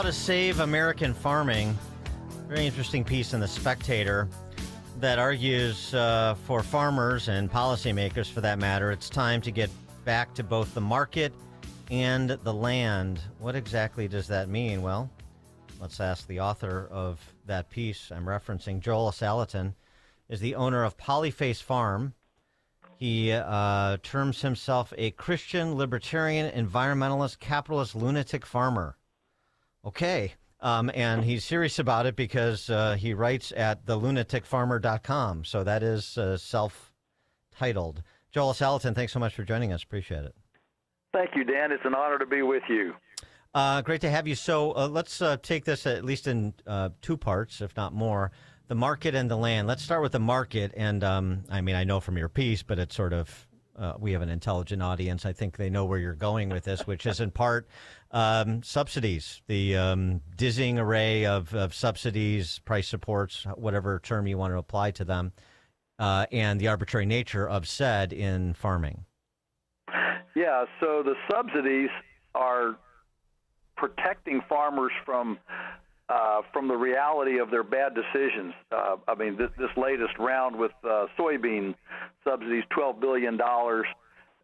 How to save American farming. Very interesting piece in The Spectator that argues for farmers and policymakers, for that matter, it's time to get back to both the market and the land. What exactly does that mean? Well, let's ask the author of that piece I'm referencing. Joel Salatin is the owner of Polyface Farm. He terms himself a Christian, libertarian, environmentalist, capitalist, lunatic farmer. Okay. And he's serious about it because he writes at thelunaticfarmer.com. So that is self-titled. Joel Salatin, thanks so much for joining us. Appreciate it. Thank you, Dan. It's an honor to be with you. Great to have you. So let's take this at least in two parts, if not more. The market and the land. Let's start with the market. And I know from your piece, but it's sort of, we have an intelligent audience. I think they know where you're going with this, which is in part subsidies, the dizzying array of subsidies, price supports, whatever term you want to apply to them, and the arbitrary nature of said in farming. Yeah, so the subsidies are protecting farmers from the reality of their bad decisions. This latest round with soybean subsidies, $12 billion.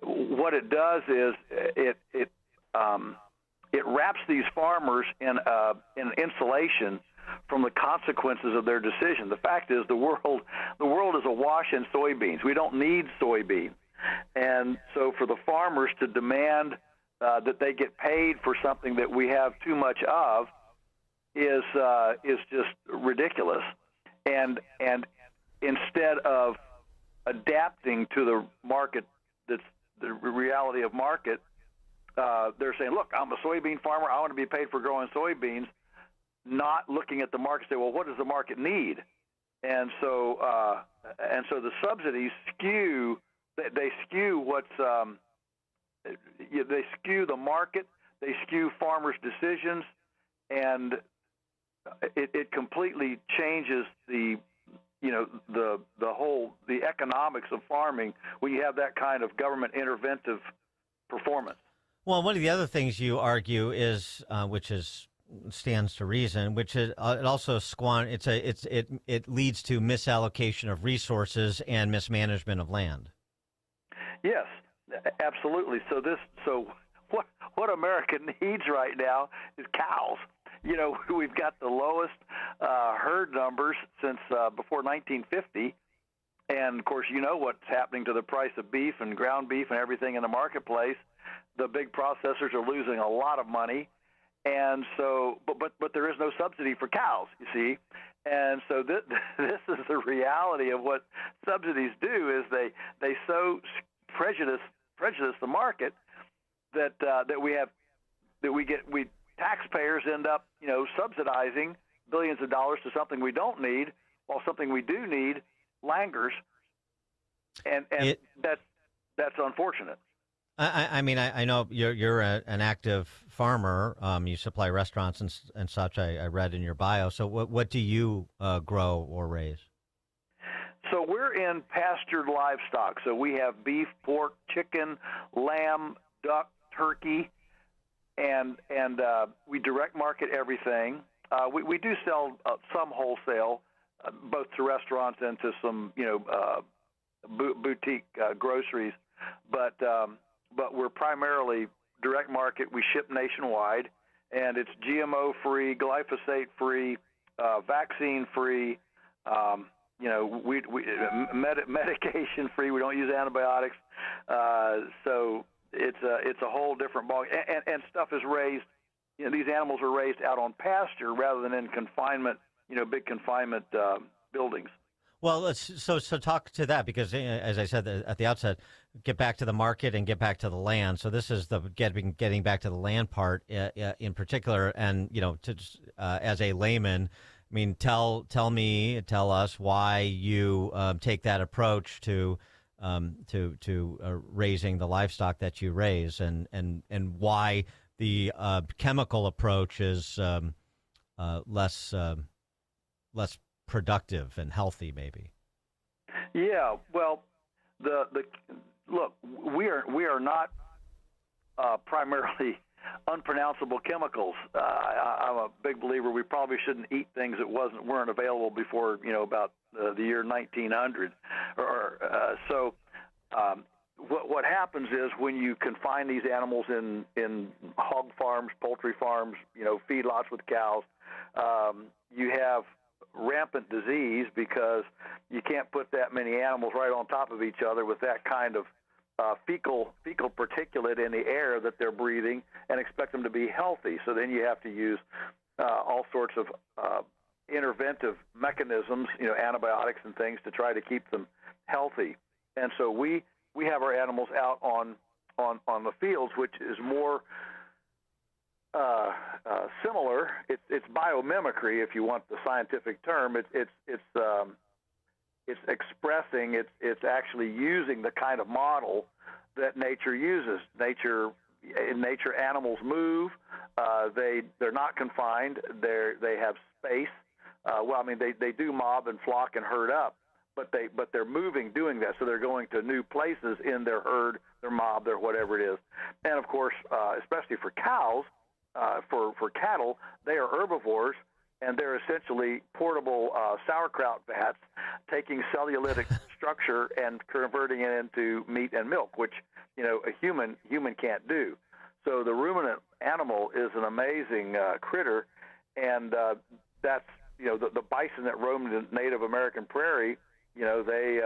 What it does is it wraps these farmers in insulation from the consequences of their decision. The fact is, the world is awash in soybeans. We don't need soybean, and so for the farmers to demand that they get paid for something that we have too much of is just ridiculous. And instead of adapting to the market, that's the reality of market, they're saying, look, I'm a soybean farmer. I want to be paid for growing soybeans, not looking at the market, say, well, what does the market need? And so the subsidies skew. They skew they skew the market. They skew farmers' decisions, and it completely changes the economics of farming when you have that kind of government interventive performance. Well, one of the other things you argue is, stands to reason, which is it also it leads to misallocation of resources and mismanagement of land. Yes, absolutely. So what America needs right now is cows. We've got the lowest herd numbers since before 1950. And, of course, you know what's happening to the price of beef and ground beef and everything in the marketplace. The big processors are losing a lot of money. And so, but there is no subsidy for cows, you see. And so this is the reality of what subsidies do, is they so prejudice the market that we taxpayers end up subsidizing billions of dollars to something we don't need, while something we do need langers, and that's unfortunate. I know you're an active farmer. You supply restaurants and such. I read in your bio. So what do you grow or raise? So we're in pastured livestock. So we have beef, pork, chicken, lamb, duck, turkey, and we direct market everything. We do sell some wholesale, both to restaurants and to some boutique groceries, but we're primarily direct market. We ship nationwide, and it's GMO free, glyphosate free, vaccine free. Medication free. We don't use antibiotics. So it's a whole different ball. And stuff is raised. These animals are raised out on pasture rather than in confinement. Big confinement buildings. Well, so talk to that, because as I said at the outset, get back to the market and get back to the land. So this is the getting back to the land part in particular. And as a layman, tell us why you take that approach to raising the livestock that you raise, and why the chemical approach is less productive and healthy, maybe. Yeah, well, look, we are not primarily unpronounceable chemicals. I'm a big believer we probably shouldn't eat things that weren't available before about the year 1900. What happens is when you confine these animals in hog farms, poultry farms, feedlots with cows, you have rampant disease because you can't put that many animals right on top of each other with that kind of fecal particulate in the air that they're breathing and expect them to be healthy. So then you have to use all sorts of interventive mechanisms, antibiotics and things to try to keep them healthy. And so we have our animals out on the fields, which is more similar. It's biomimicry, if you want the scientific term. It's expressing. It's actually using the kind of model that nature uses. In nature, animals move. They're not confined. They have space. They do mob and flock and herd up, but they're moving, doing that. So they're going to new places in their herd, their mob, their whatever it is. And of course, especially for cows, for cattle, they are herbivores, and they're essentially portable sauerkraut vats, taking cellulitic structure and converting it into meat and milk, which a human can't do. So the ruminant animal is an amazing critter, and that's the bison that roamed the Native American prairie. They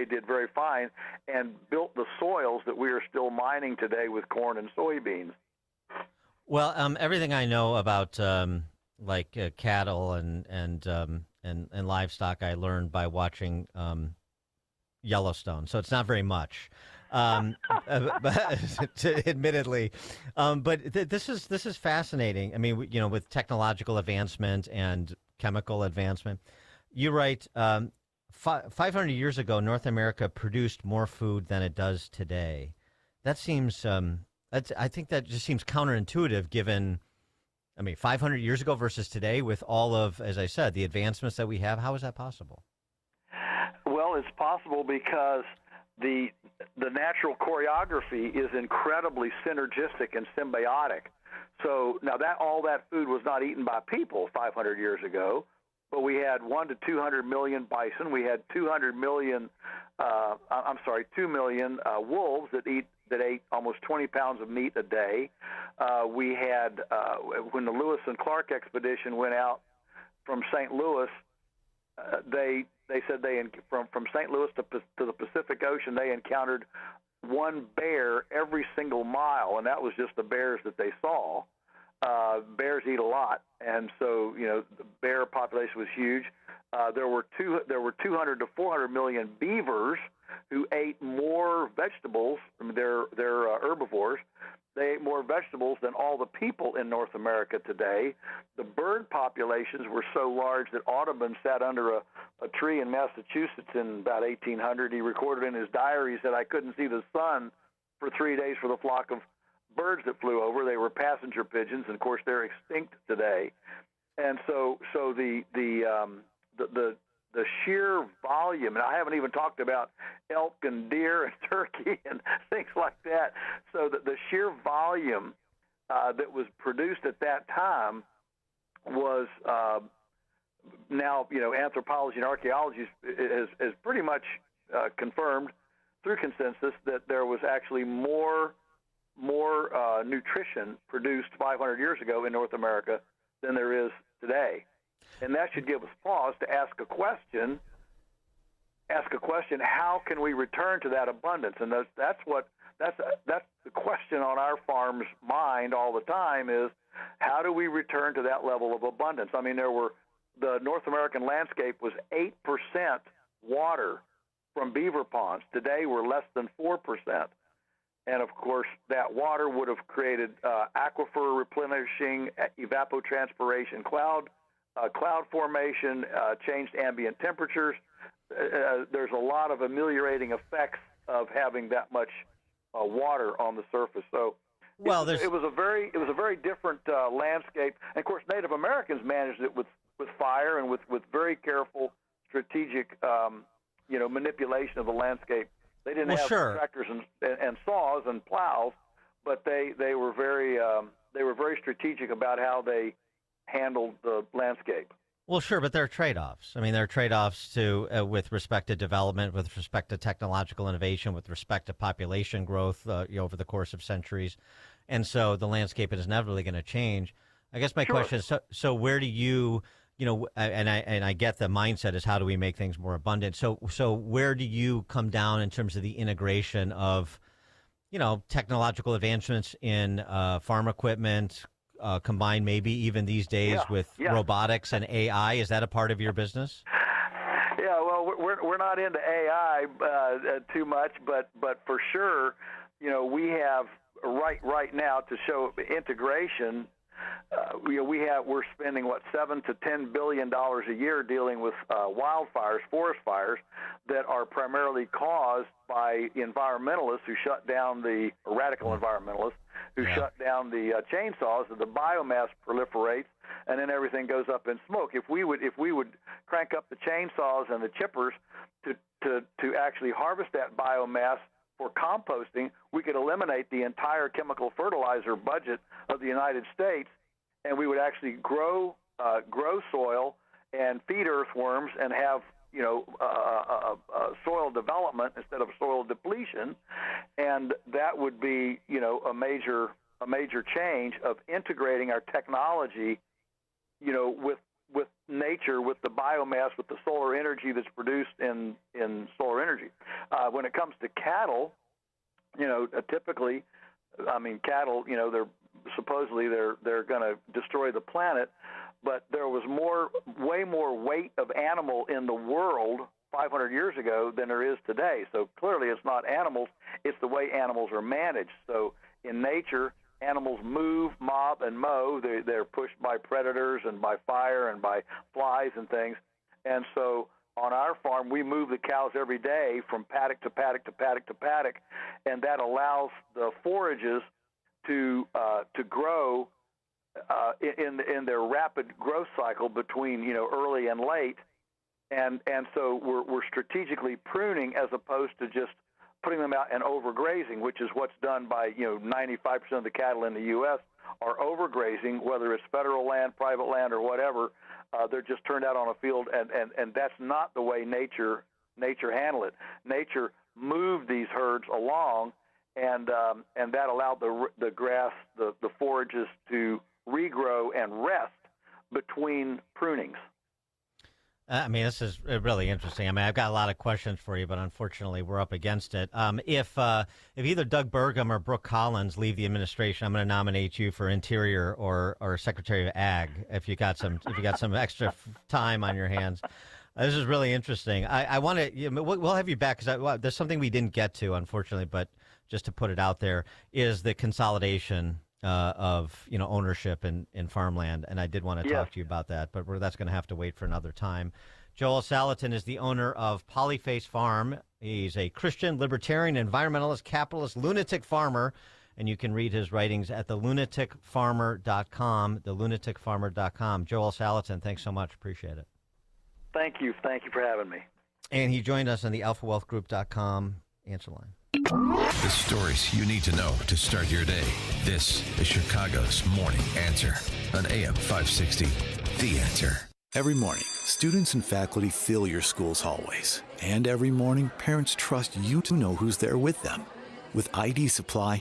did very fine and built the soils that we are still mining today with corn and soybeans. Well, everything I know about cattle and livestock, I learned by watching Yellowstone. So it's not very much, admittedly. But this is fascinating. I mean, with technological advancement and chemical advancement, you write 500 years ago, North America produced more food than it does today. That seems. I think that just seems counterintuitive given, 500 years ago versus today with all of, as I said, the advancements that we have. How is that possible? Well, it's possible because the natural choreography is incredibly synergistic and symbiotic. So now that food was not eaten by people 500 years ago, but we had 1 to 200 million bison. We had 2 million wolves that ate almost 20 pounds of meat a day. We had, when the Lewis and Clark expedition went out from St. Louis, they said from St. Louis to the Pacific Ocean, they encountered one bear every single mile, and that was just the bears that they saw. Bears eat a lot, and so the bear population was huge. There were 200 to 400 million beavers who ate more vegetables. They're herbivores. They ate more vegetables than all the people in North America today. The bird populations were so large that Audubon sat under a tree in Massachusetts in about 1800. He recorded in his diary, he said, "I couldn't see the sun for 3 days for the flock of birds that flew over." They were passenger pigeons, and of course they're extinct today. And so the sheer volume, and I haven't even talked about elk and deer and turkey and things like that. So the sheer volume that was produced at that time was now, anthropology and archaeology has pretty much confirmed through consensus that there was actually more nutrition produced 500 years ago in North America than there is today. And that should give us pause to ask a question, how can we return to that abundance? And that's the question on our farm's mind all the time is, how do we return to that level of abundance? The North American landscape was 8% water from beaver ponds. Today we're less than 4%. And of course, that water would have created aquifer replenishing, evapotranspiration, cloud formation, changed ambient temperatures. There's a lot of ameliorating effects of having that much water on the surface. So it was a very different landscape. And of course, Native Americans managed it with fire and with very careful strategic manipulation of the landscape. They didn't have tractors and saws and plows, but they were very strategic about how they handled the landscape. Well, sure, but there are trade-offs. I mean, there are trade-offs with respect to development, with respect to technological innovation, with respect to population growth over the course of centuries, and so the landscape is inevitably going to change. I guess my question is: so where do you and I get the mindset is how do we make things more abundant? So where do you come down in terms of the integration of technological advancements in farm equipment? Combined maybe even these days with robotics and AI. Is that a part of your business? Yeah, well, we're not into AI too much, but for sure, we have right now to show integration. We're spending $7 to $10 billion a year dealing with wildfires, forest fires that are primarily caused by environmentalists who shut down radical environmentalists who shut down the chainsaws, and the biomass proliferates, and then everything goes up in smoke. If we would crank up the chainsaws and the chippers to actually harvest that biomass for composting, we could eliminate the entire chemical fertilizer budget of the United States, and we would actually grow soil and feed earthworms and have soil development instead of soil depletion, and that would be a major change of integrating our technology with nature, with the biomass, with the solar energy that's produced in solar energy. When it comes to cattle, typically, cattle, they're going to destroy the planet, but there was way more weight of animal in the world 500 years ago than there is today. So clearly it's not animals, it's the way animals are managed. So in nature, animals move, mob, and mow. They're pushed by predators and by fire and by flies and things. And so on our farm, we move the cows every day from paddock to paddock to paddock to paddock, and that allows the forages to grow in their rapid growth cycle between early and late, and so we're strategically pruning as opposed to just putting them out and overgrazing, which is what's done by 95% of the cattle in the U.S. are overgrazing, whether it's federal land, private land, or whatever. They're just turned out on a field, and that's not the way nature handled it. Nature moved these herds along, and that allowed the grass, the forages to regrow and rest between prunings. This is really interesting. I've got a lot of questions for you, but unfortunately we're up against it. If either Doug Burgum or Brooke Collins leave the administration, I'm going to nominate you for Interior or Secretary of Ag if you got some extra time on your hands. This is really interesting. I want to. We'll have you back because there's something we didn't get to, unfortunately, but just to put it out there is the consolidation of ownership in farmland, and I did want to talk to you about that, but that's going to have to wait for another time. Joel Salatin is the owner of Polyface Farm. He's a Christian, libertarian, environmentalist, capitalist, lunatic farmer, and you can read his writings at thelunaticfarmer.com, thelunaticfarmer.com. Joel Salatin, thanks so much. Appreciate it. Thank you for having me. And he joined us on the alphawealthgroup.com answer line. The stories you need to know to start your day. This is Chicago's Morning Answer on AM 560. The Answer. Every morning, students and faculty fill your school's hallways. And every morning, parents trust you to know who's there with them. With ID Supply,